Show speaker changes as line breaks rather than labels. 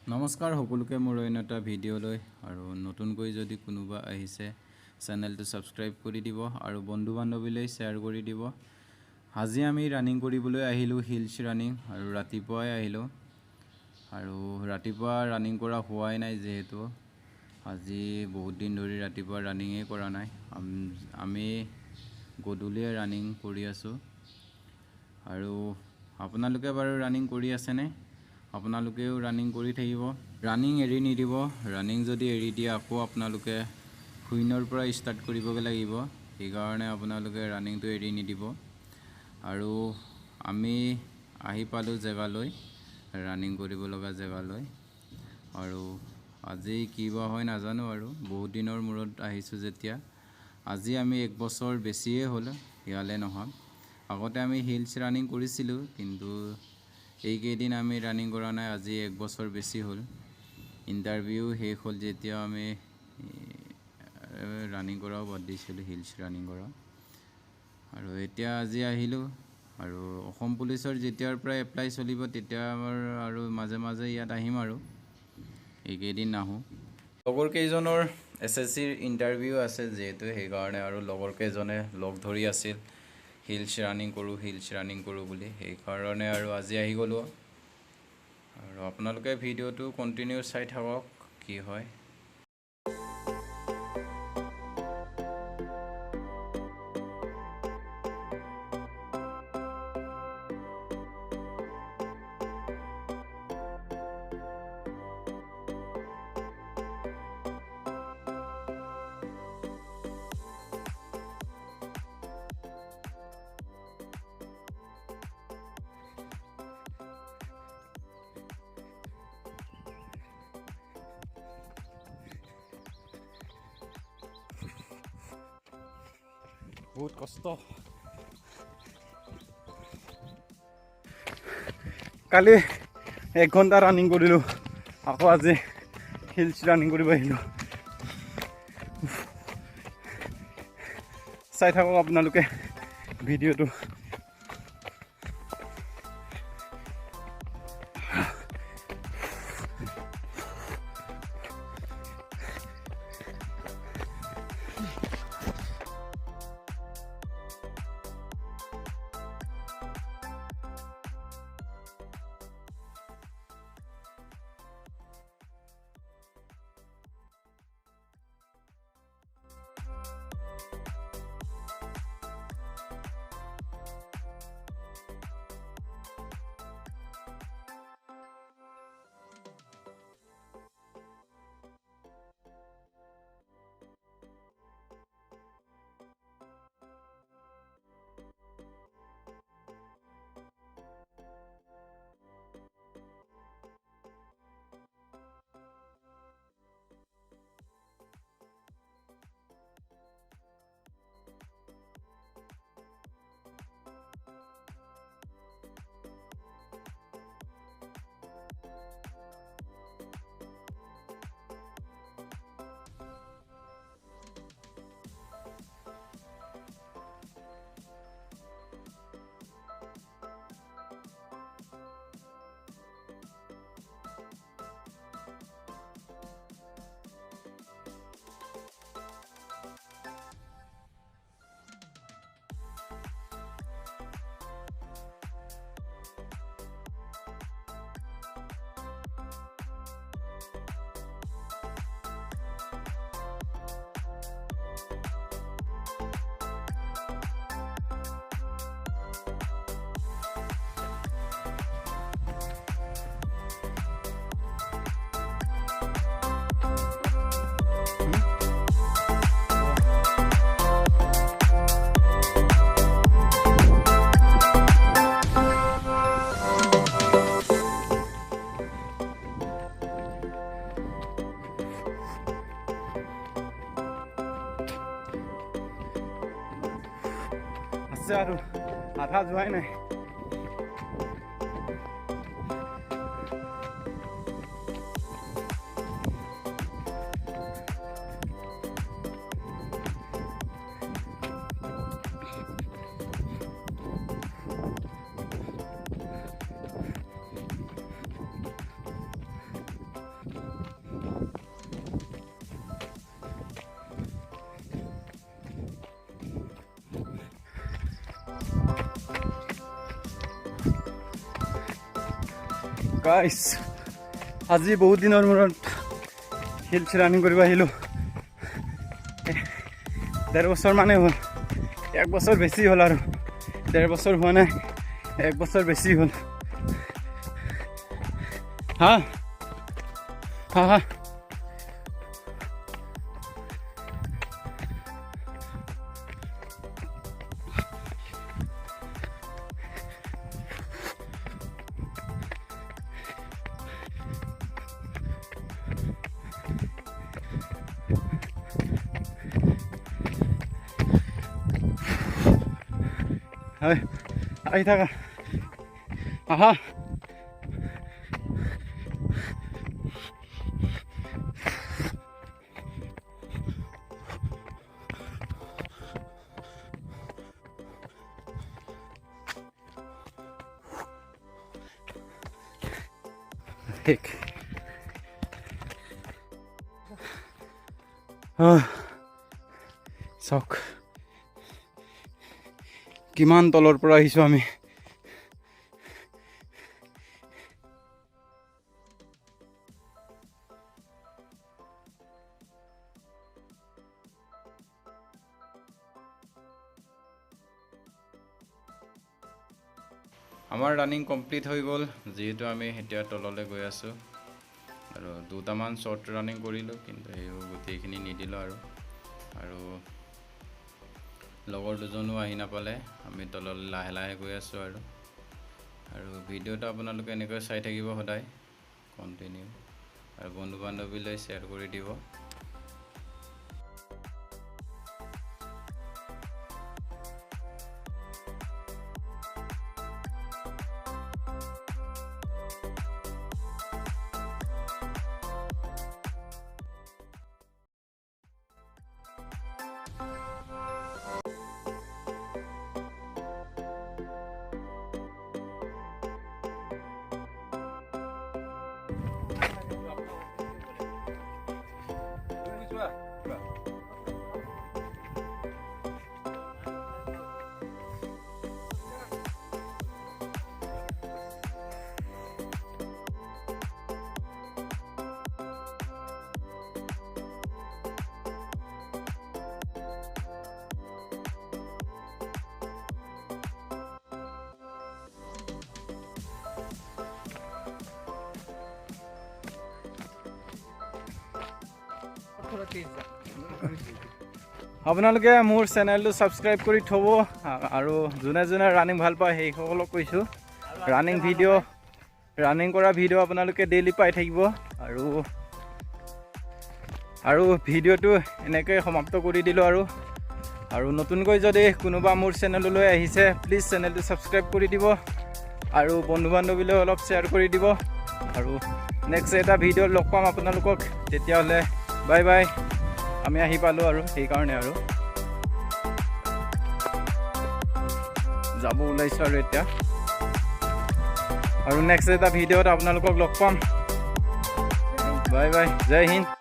নমস্কাৰ সকলোকে মোৰ অন্য এটা ভিডিঅ'লৈ আৰু নতুনকৈ যদি কোনোবা আহিছে চেনেলটো সাবস্ক্ৰাইব কৰি দিব আৰু বন্ধু বান্ধৱীলৈ শ্বেয়াৰ কৰি দিব। আজি আমি ৰানিং কৰিবলৈ আহিলোঁ, হিলছ ৰানিং, আৰু ৰাতিপুৱাই আহিলোঁ আৰু ৰাতিপুৱা ৰানিং কৰা হোৱাই নাই যিহেতু আজি বহুত দিন ধৰি ৰাতিপুৱা ৰানিঙে কৰা নাই। আমি গধূলিয়ে ৰানিং কৰি আছোঁ। আৰু আপোনালোকে বাৰু ৰানিং কৰি আছেনে? আপোনালোকেও ৰানিং কৰি থাকিব, ৰানিং এৰি নিদিব। ৰানিং যদি এৰি দিয়ে আকৌ আপোনালোকে শূন্যৰ পৰা ষ্টাৰ্ট কৰিবগৈ লাগিব। সেইকাৰণে আপোনালোকে ৰানিংটো এৰি নিদিব। আৰু আমি আহি পালোঁ জেগালৈ, ৰানিং কৰিব লগা জেগালৈ। আৰু আজি কি বা হয় নাজানো, আৰু বহুত দিনৰ মূৰত আহিছোঁ যেতিয়া। আজি আমি 1 বছৰ বেছিয়ে হ'ল ইয়ালৈ নহা। আগতে আমি হিলছ ৰানিং কৰিছিলোঁ, কিন্তু এইকেইদিন আমি ৰানিং কৰা নাই। আজি 1 বছৰ বেছি হ'ল। ইণ্টাৰভিউ শেষ হ'ল যেতিয়া আমি ৰানিং কৰাও বাদ দিছিলোঁ, হিলছ ৰানিং কৰা। আৰু এতিয়া আজি আহিলোঁ। আৰু অসম পুলিচৰ যেতিয়াৰ পৰা এপ্লাই চলিব তেতিয়া আমাৰ আৰু মাজে মাজে ইয়াত আহিম, আৰু এইকেইদিন নাহোঁ। লগৰ কেইজনৰ SSCৰ ইণ্টাৰভিউ আছে যিহেতু, সেইকাৰণে আৰু লগৰ কেইজনে লগ ধৰি আছিল হিলছ ৰানিং কৰোঁ বুলি। সেইকাৰণে আৰু আজি আহি গ'লোঁ। আৰু আপোনালোকে ভিডিঅ'টো কণ্টিনিউ চাই থাকক, কি হয়। বহুত কষ্ট। কালি 1 ঘণ্টা ৰানিং কৰিলোঁ, আকৌ আজি হিলছ ৰানিং কৰিব আহিলোঁ। চাই থাকক আপোনালোকে ভিডিঅ'টো। আৰু আধা যোৱাই নাই।
গাইছ আজি বহুত দিনৰ মূৰত হিলছ ৰানিং কৰিব আহিলোঁ 1.5 বছৰ মানে হ'ল 1 বছৰ বেছি হ'ল আৰু 1.5 বছৰ হোৱা নাই 1 বছৰ বেছি হ'ল হা হা হা আহি থাকা আহা ঠিক চাওক কিমান তলৰ পৰা আহিছোঁ আমি
আমাৰ ৰানিং কমপ্লিট হৈ গ'ল যিহেতু আমি এতিয়া তললৈ গৈ আছোঁ আৰু 2টামান শ্বৰ্ট ৰানিং কৰিলোঁ কিন্তু সেইবোৰ গোটেইখিনি নিদিলোঁ আৰু লগৰ দুজনো আহি নাপালে আমি তললৈ লাহে লাহে গৈ আছোঁ আৰু ভিডিঅ'টো আপোনালোকে এনেকৈ চাই থাকিব সদায় কণ্টিনিউ আৰু বন্ধু বান্ধৱীলৈ শ্বেয়াৰ কৰি দিব
আপোনালোকে মোৰ চেনেলটো ছাবস্ক্ৰাইব কৰি থ'ব আৰু যোনে যোনে ৰানিং ভাল পায় সেইসকলক কৈছোঁ ৰানিং কৰা ভিডিঅ' আপোনালোকে ডেইলি পাই থাকিব আৰু ভিডিঅ'টো এনেকৈ সমাপ্ত কৰি দিলোঁ আৰু নতুনকৈ যদি কোনোবা মোৰ চেনেললৈ আহিছে প্লিজ চেনেলটো ছাবস্ক্ৰাইব কৰি দিব আৰু বন্ধু বান্ধৱীলৈ অলপ শ্বেয়াৰ কৰি দিব আৰু নেক্সট এটা ভিডিঅ'ত লগ পাম আপোনালোকক তেতিয়াহ'লে বাই বাই আমি আহি পালোঁ আৰু সেইকাৰণে আৰু যাব ওলাইছোঁ আৰু এতিয়া আৰু নেক্সট এটা ভিডিঅ'ত আপোনালোকক লগ পাম বাই বাই জয় হিন্দ